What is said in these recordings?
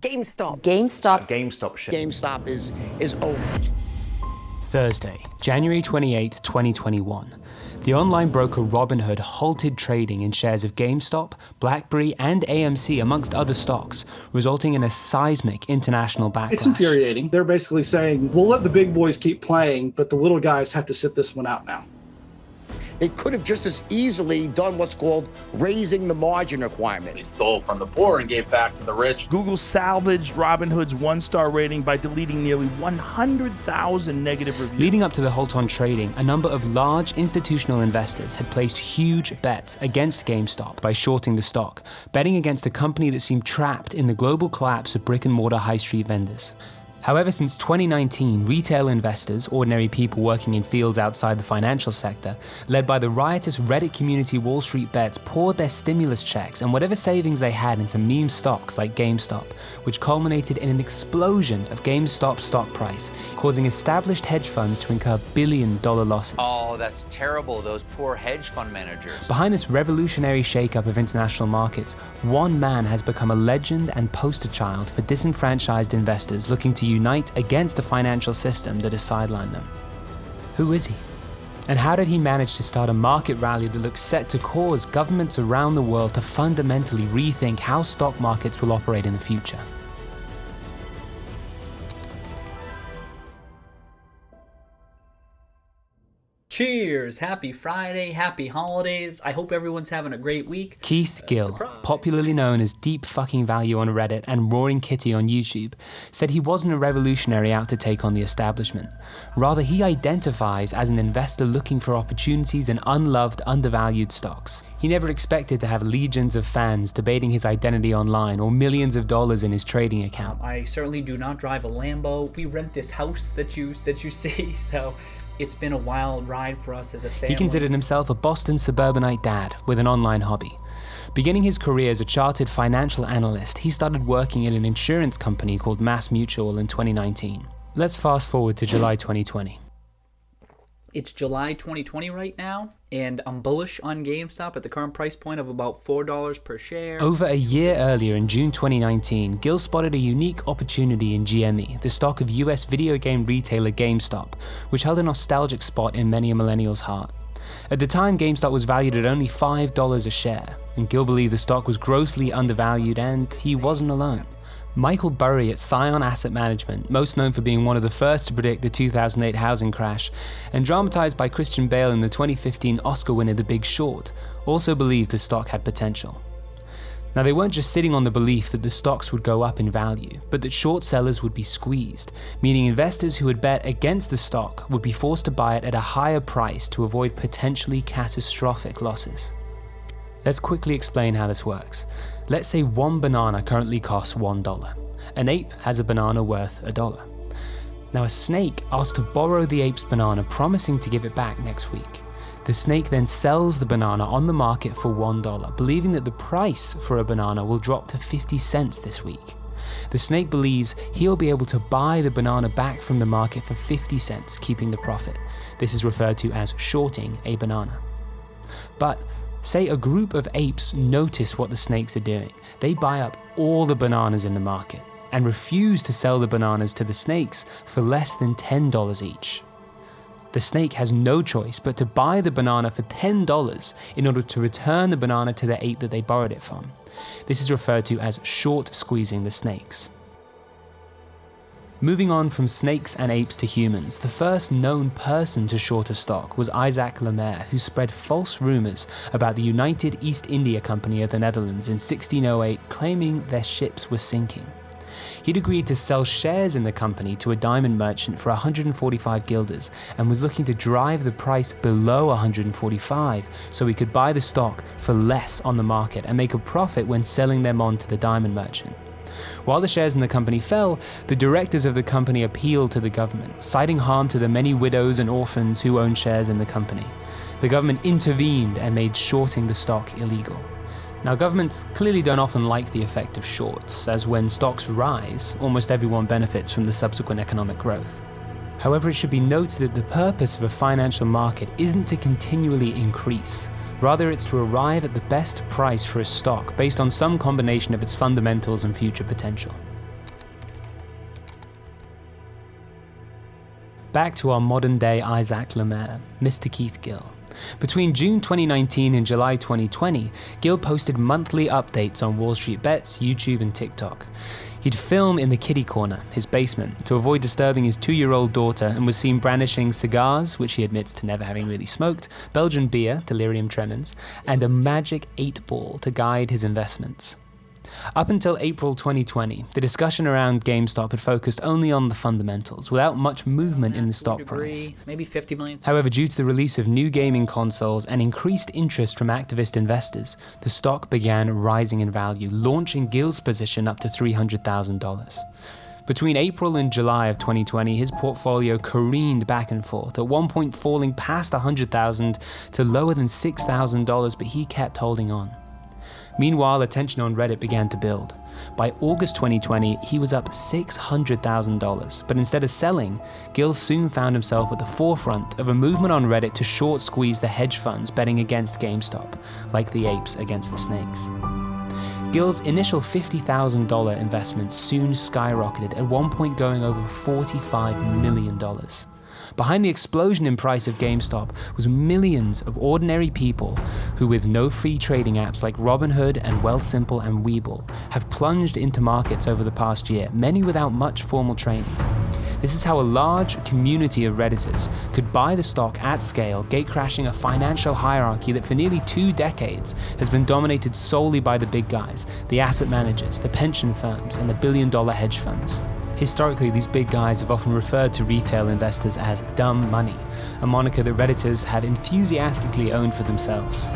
GameStop share. GameStop is over. Thursday, January 28, 2021. The online broker Robinhood halted trading in shares of GameStop, BlackBerry, and AMC, amongst other stocks, resulting in a seismic international backlash. It's infuriating. They're basically saying, we'll let the big boys keep playing, but the little guys have to sit this one out now. It could have just as easily done what's called raising the margin requirement. They stole from the poor and gave back to the rich. Google salvaged Robinhood's one-star rating by deleting nearly 100,000 negative reviews. Leading up to the halt on trading, a number of large institutional investors had placed huge bets against GameStop by shorting the stock, betting against the company that seemed trapped in the global collapse of brick-and-mortar high street vendors. However, since 2019, retail investors, ordinary people working in fields outside the financial sector, led by the riotous Reddit community Wall Street Bets, poured their stimulus checks and whatever savings they had into meme stocks like GameStop, which culminated in an explosion of GameStop's stock price, causing established hedge funds to incur billion-dollar losses. Oh, that's terrible, those poor hedge fund managers. Behind this revolutionary shakeup of international markets, one man has become a legend and poster child for disenfranchised investors looking to unite against a financial system that has sidelined them. Who is he? And how did he manage to start a market rally that looks set to cause governments around the world to fundamentally rethink how stock markets will operate in the future? Cheers! Happy Friday, happy holidays. I hope everyone's having a great week. Keith Gill, Surprise. popularly known as Deep Fucking Value on Reddit and Roaring Kitty on YouTube, said he wasn't a revolutionary out to take on the establishment. Rather, he identifies as an investor looking for opportunities in unloved, undervalued stocks. He never expected to have legions of fans debating his identity online or millions of dollars in his trading account. I certainly do not drive a Lambo. We rent this house that you see, so it's been a wild ride for us as a family. He considered himself a Boston suburbanite dad with an online hobby. Beginning his career as a chartered financial analyst, he started working in an insurance company called MassMutual in 2019. Let's fast forward to July 2020. It's July 2020 right now, and I'm bullish on GameStop at the current price point of about $4 per share. Over a year earlier, in June 2019, Gill spotted a unique opportunity in GME, the stock of US video game retailer GameStop, which held a nostalgic spot in many a millennial's heart. At the time, GameStop was valued at only $5 a share, and Gill believed the stock was grossly undervalued, and he wasn't alone. Michael Burry at Scion Asset Management, most known for being one of the first to predict the 2008 housing crash, and dramatized by Christian Bale in the 2015 Oscar winner The Big Short, also believed the stock had potential. Now, they weren't just sitting on the belief that the stocks would go up in value, but that short sellers would be squeezed, meaning investors who had bet against the stock would be forced to buy it at a higher price to avoid potentially catastrophic losses. Let's quickly explain how this works. Let's say one banana currently costs $1. An ape has a banana worth $1. Now a snake asks to borrow the ape's banana, promising to give it back next week. The snake then sells the banana on the market for $1, believing that the price for a banana will drop to 50 cents this week. The snake believes he'll be able to buy the banana back from the market for 50 cents, keeping the profit. This is referred to as shorting a banana. But say a group of apes notice what the snakes are doing. They buy up all the bananas in the market and refuse to sell the bananas to the snakes for less than $10 each. The snake has no choice but to buy the banana for $10 in order to return the banana to the ape that they borrowed it from. This is referred to as short squeezing the snakes. Moving on from snakes and apes to humans, the first known person to short a stock was Isaac Lemaire, who spread false rumors about the United East India Company of the Netherlands in 1608, claiming their ships were sinking. He'd agreed to sell shares in the company to a diamond merchant for 145 guilders and was looking to drive the price below 145 so he could buy the stock for less on the market and make a profit when selling them on to the diamond merchant. While the shares in the company fell, the directors of the company appealed to the government, citing harm to the many widows and orphans who owned shares in the company. The government intervened and made shorting the stock illegal. Now, governments clearly don't often like the effect of shorts, as when stocks rise, almost everyone benefits from the subsequent economic growth. However, it should be noted that the purpose of a financial market isn't to continually increase. Rather, it's to arrive at the best price for a stock based on some combination of its fundamentals and future potential. Back to our modern-day Isaac Lemaire, Mr. Keith Gill. Between June 2019 and July 2020, Gill posted monthly updates on Wall Street Bets, YouTube, and TikTok. He'd film in the kiddie corner, his basement, to avoid disturbing his 2-year-old daughter, and was seen brandishing cigars, which he admits to never having really smoked, Belgian beer, delirium tremens, and a magic 8-ball to guide his investments. Up until April 2020, the discussion around GameStop had focused only on the fundamentals, without much movement in the stock price. Maybe 50 million. However, due to the release of new gaming consoles and increased interest from activist investors, the stock began rising in value, launching Gill's position up to $300,000. Between April and July of 2020, his portfolio careened back and forth, at one point falling past $100,000 to lower than $6,000, but he kept holding on. Meanwhile, attention on Reddit began to build. By August 2020, he was up $600,000, but instead of selling, Gill soon found himself at the forefront of a movement on Reddit to short squeeze the hedge funds betting against GameStop, like the apes against the snakes. Gill's initial $50,000 investment soon skyrocketed, at one point going over $45 million. Behind the explosion in price of GameStop was millions of ordinary people who, with no free trading apps like Robinhood and Wealthsimple and Webull, have plunged into markets over the past year, many without much formal training. This is how a large community of Redditors could buy the stock at scale, gatecrashing a financial hierarchy that for nearly 2 decades has been dominated solely by the big guys, the asset managers, the pension firms, and the billion-dollar hedge funds. Historically, these big guys have often referred to retail investors as dumb money, a moniker that Redditors had enthusiastically owned for themselves.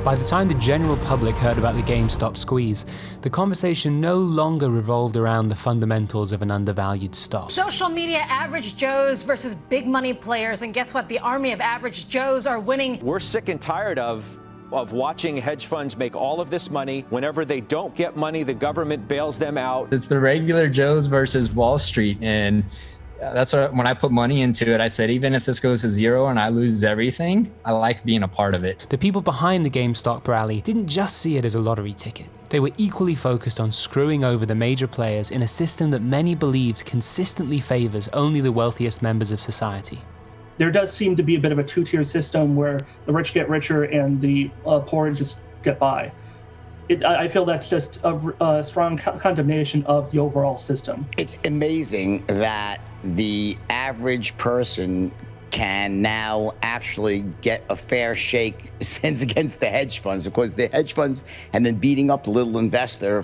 By the time the general public heard about the GameStop squeeze, the conversation no longer revolved around the fundamentals of an undervalued stock. Social media average Joes versus big money players, and guess what? The army of average Joes are winning. We're sick and tired of watching hedge funds make all of this money. Whenever they don't get money, the government bails them out. It's the regular Joes versus Wall Street, and that's what, when I put money into it, I said, even if this goes to zero and I lose everything, I like being a part of it. The people behind the GameStop rally didn't just see it as a lottery ticket. They were equally focused on screwing over the major players in a system that many believed consistently favors only the wealthiest members of society. There does seem to be a bit of a two-tier system where the rich get richer and the poor just get by. I feel that's just a strong condemnation of the overall system. It's amazing that the average person can now actually get a fair shake since against the hedge funds, because the hedge funds have been beating up the little investor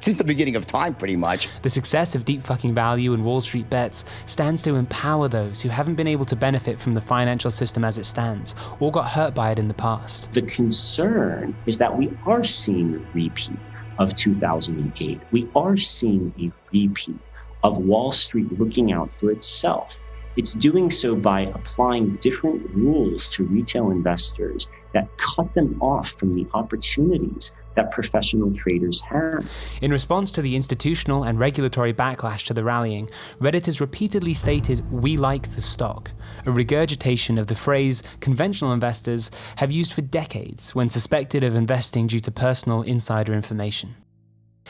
since the beginning of time, pretty much. The success of deep fucking value and Wall Street Bets stands to empower those who haven't been able to benefit from the financial system as it stands, or got hurt by it in the past. The concern is that we are seeing a repeat of 2008. We are seeing a repeat of Wall Street looking out for itself. It's doing so by applying different rules to retail investors that cut them off from the opportunities that professional traders have. In response to the institutional and regulatory backlash to the rallying, Redditors repeatedly stated, "We like the stock," a regurgitation of the phrase conventional investors have used for decades when suspected of investing due to personal insider information.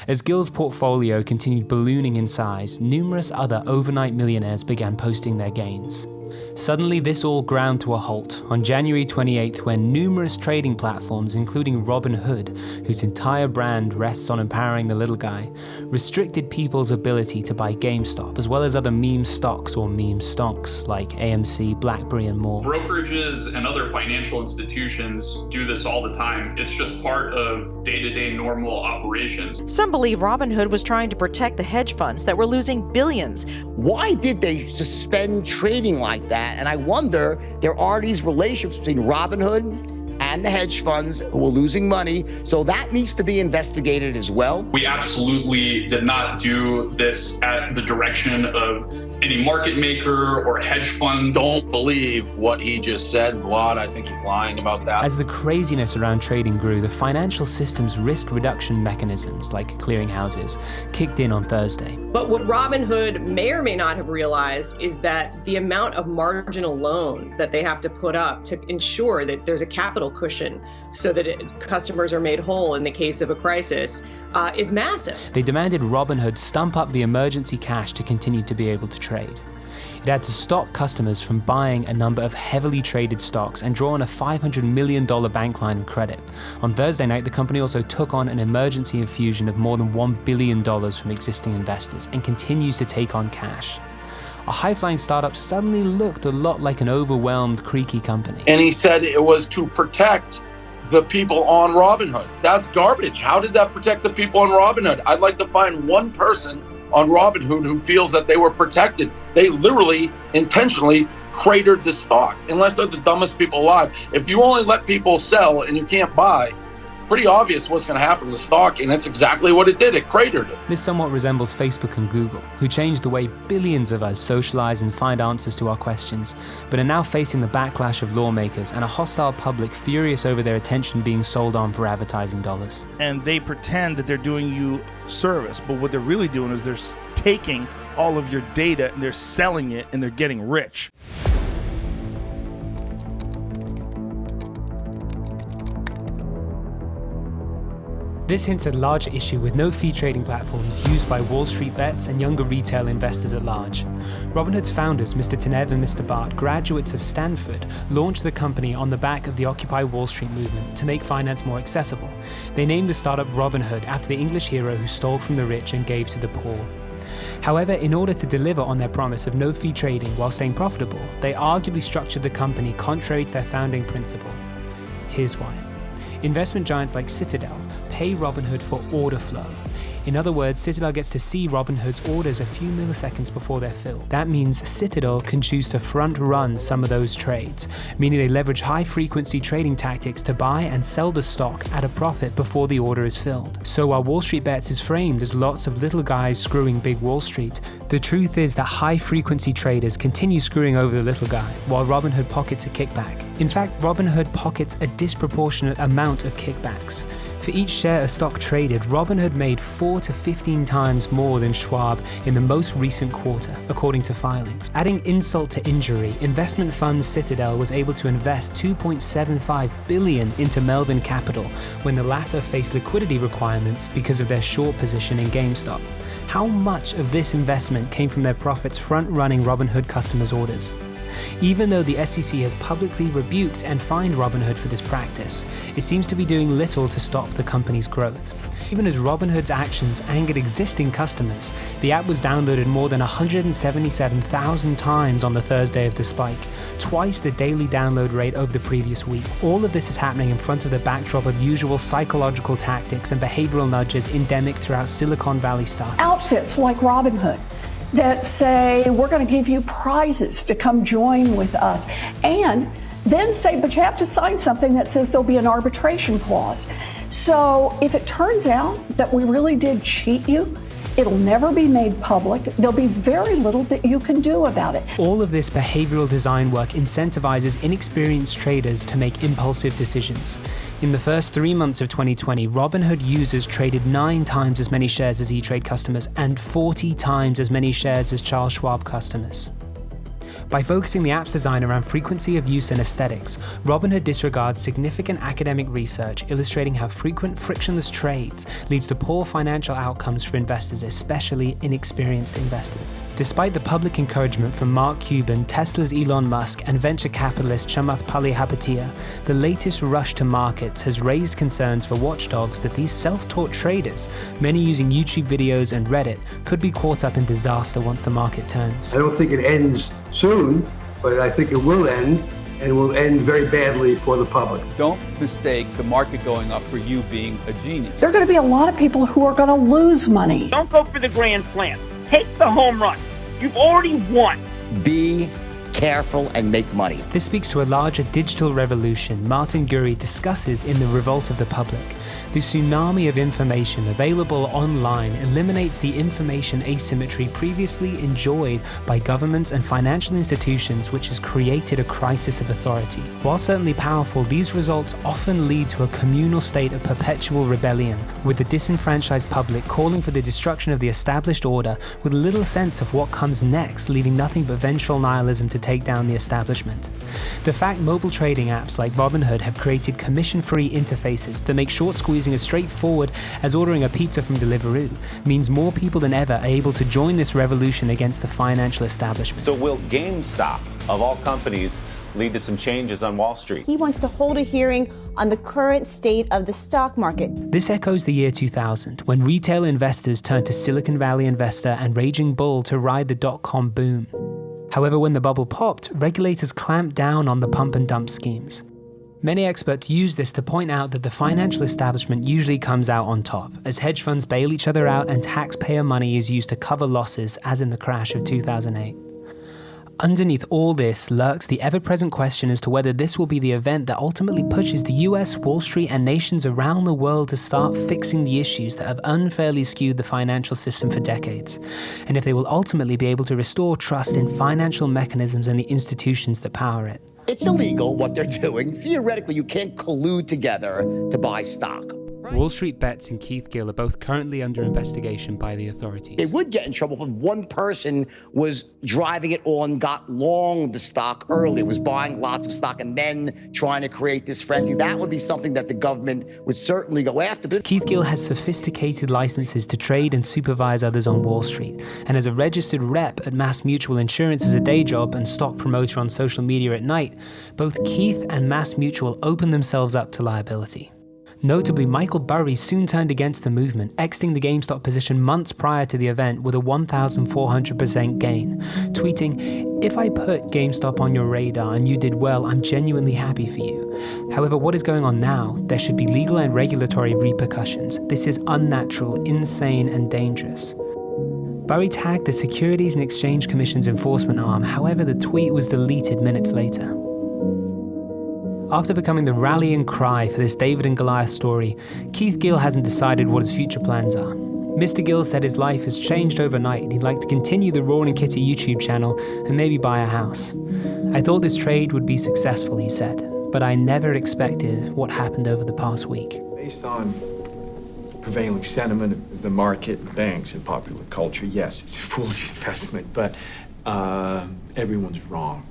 As Gill's portfolio continued ballooning in size, numerous other overnight millionaires began posting their gains. Suddenly, this all ground to a halt on January 28th, when numerous trading platforms, including Robinhood, whose entire brand rests on empowering the little guy, restricted people's ability to buy GameStop, as well as other meme stocks or meme stonks like AMC, BlackBerry, and more. Brokerages and other financial institutions do this all the time. It's just part of day-to-day normal operations. Some believe Robinhood was trying to protect the hedge funds that were losing billions. Why did they suspend trading like that? And I wonder, there are these relationships between Robinhood and the hedge funds who are losing money, so that needs to be investigated as well. We absolutely did not do this at the direction of any market maker or hedge fund. Don't believe what he just said, Vlad. I think he's lying about that. As the craziness around trading grew, the financial system's risk reduction mechanisms, like clearinghouses, kicked in on Thursday. But what Robinhood may or may not have realized is that the amount of marginal loan that they have to put up to ensure that there's a capital cushion so that customers are made whole in the case of a crisis is massive. They demanded Robinhood stump up the emergency cash to continue to be able to trade. It had to stop customers from buying a number of heavily traded stocks and draw on a $500 million bank line of credit. On Thursday night, the company also took on an emergency infusion of more than $1 billion from existing investors and continues to take on cash. A high-flying startup suddenly looked a lot like an overwhelmed, creaky company. And he said it was to protect the people on Robinhood. That's garbage. How did that protect the people on Robinhood? I'd like to find one person on Robinhood who feels that they were protected. They literally intentionally cratered the stock, unless they're the dumbest people alive. If you only let people sell and you can't buy, pretty obvious what's going to happen to the stock, and that's exactly what it did. It cratered it. This somewhat resembles Facebook and Google, who changed the way billions of us socialize and find answers to our questions, but are now facing the backlash of lawmakers and a hostile public furious over their attention being sold on for advertising dollars. And they pretend that they're doing you service, but what they're really doing is they're taking all of your data and they're selling it and they're getting rich. This hints at a large issue with no-fee trading platforms used by Wall Street bets and younger retail investors at large. Robinhood's founders, Mr. Tenev and Mr. Bart, graduates of Stanford, launched the company on the back of the Occupy Wall Street movement to make finance more accessible. They named the startup Robinhood after the English hero who stole from the rich and gave to the poor. However, in order to deliver on their promise of no-fee trading while staying profitable, they arguably structured the company contrary to their founding principle. Here's why. Investment giants like Citadel pay Robinhood for order flow. In other words, Citadel gets to see Robinhood's orders a few milliseconds before they're filled. That means Citadel can choose to front run some of those trades, meaning they leverage high-frequency trading tactics to buy and sell the stock at a profit before the order is filled. So while Wall Street Bets is framed as lots of little guys screwing big Wall Street, the truth is that high-frequency traders continue screwing over the little guy, while Robinhood pockets a kickback. In fact, Robinhood pockets a disproportionate amount of kickbacks. For each share of stock traded, Robinhood made 4 to 15 times more than Schwab in the most recent quarter, according to filings. Adding insult to injury, investment fund Citadel was able to invest $2.75 billion into Melvin Capital when the latter faced liquidity requirements because of their short position in GameStop. How much of this investment came from their profits front-running Robinhood customers' orders? Even though the SEC has publicly rebuked and fined Robinhood for this practice, it seems to be doing little to stop the company's growth. Even as Robinhood's actions angered existing customers, the app was downloaded more than 177,000 times on the Thursday of the spike, twice the daily download rate over the previous week. All of this is happening in front of the backdrop of usual psychological tactics and behavioral nudges endemic throughout Silicon Valley startups. Outfits like Robinhood that say, we're going to give you prizes to come join with us, and then say, but you have to sign something that says there'll be an arbitration clause. So if it turns out that we really did cheat you, it'll never be made public. There'll be very little that you can do about it. All of this behavioral design work incentivizes inexperienced traders to make impulsive decisions. In the first 3 months of 2020, Robinhood users traded 9 times as many shares as E-Trade customers and 40 times as many shares as Charles Schwab customers. By focusing the app's design around frequency of use and aesthetics, Robinhood disregards significant academic research illustrating how frequent frictionless trades leads to poor financial outcomes for investors, especially inexperienced investors. Despite the public encouragement from Mark Cuban, Tesla's Elon Musk, and venture capitalist Chamath Palihapitiya, the latest rush to markets has raised concerns for watchdogs that these self-taught traders, many using YouTube videos and Reddit, could be caught up in disaster once the market turns. I don't think it ends soon, but I think it will end, and it will end very badly for the public. Don't mistake the market going up for you being a genius. There are going to be a lot of people who are going to lose money. Don't go for the grand slam. Take the home run. You've already won. Be careful and make money. This speaks to a larger digital revolution Martin Gurry discusses in The Revolt of the Public. The tsunami of information available online eliminates the information asymmetry previously enjoyed by governments and financial institutions, which has created a crisis of authority. While certainly powerful, these results often lead to a communal state of perpetual rebellion, with the disenfranchised public calling for the destruction of the established order with little sense of what comes next, leaving nothing but vengeful nihilism to take down the establishment. The fact mobile trading apps like Robinhood have created commission-free interfaces that make short squeezing as straightforward as ordering a pizza from Deliveroo means more people than ever are able to join this revolution against the financial establishment. So will GameStop, of all companies, lead to some changes on Wall Street? He wants to hold a hearing on the current state of the stock market. This echoes the year 2000, when retail investors turned to Silicon Valley investor and raging bull to ride the dot-com boom. However, when the bubble popped, regulators clamped down on the pump and dump schemes. Many experts use this to point out that the financial establishment usually comes out on top, as hedge funds bail each other out and taxpayer money is used to cover losses, as in the crash of 2008. Underneath all this lurks the ever-present question as to whether this will be the event that ultimately pushes the US, Wall Street, and nations around the world to start fixing the issues that have unfairly skewed the financial system for decades, and if they will ultimately be able to restore trust in financial mechanisms and the institutions that power it. It's illegal what they're doing. Theoretically, you can't collude together to buy stock. Wall Street Bets and Keith Gill are both currently under investigation by the authorities. They would get in trouble if one person was driving it on, got long the stock early, was buying lots of stock and then trying to create this frenzy. That would be something that the government would certainly go after. But Keith Gill has sophisticated licenses to trade and supervise others on Wall Street, and as a registered rep at Mass Mutual Insurance as a day job and stock promoter on social media at night, both Keith and Mass Mutual open themselves up to liability. Notably, Michael Burry soon turned against the movement, exiting the GameStop position months prior to the event with a 1,400% gain, tweeting, "If I put GameStop on your radar and you did well, I'm genuinely happy for you. However, what is going on now, there should be legal and regulatory repercussions. This is unnatural, insane, and dangerous." Burry tagged the Securities and Exchange Commission's enforcement arm, however the tweet was deleted minutes later. After becoming the rallying cry for this David and Goliath story, Keith Gill hasn't decided what his future plans are. Mr. Gill said his life has changed overnight and he'd like to continue the Roaring Kitty YouTube channel and maybe buy a house. "I thought this trade would be successful," he said, "but I never expected what happened over the past week." Based on prevailing sentiment of the market, banks, and popular culture, yes, it's a foolish investment, but everyone's wrong.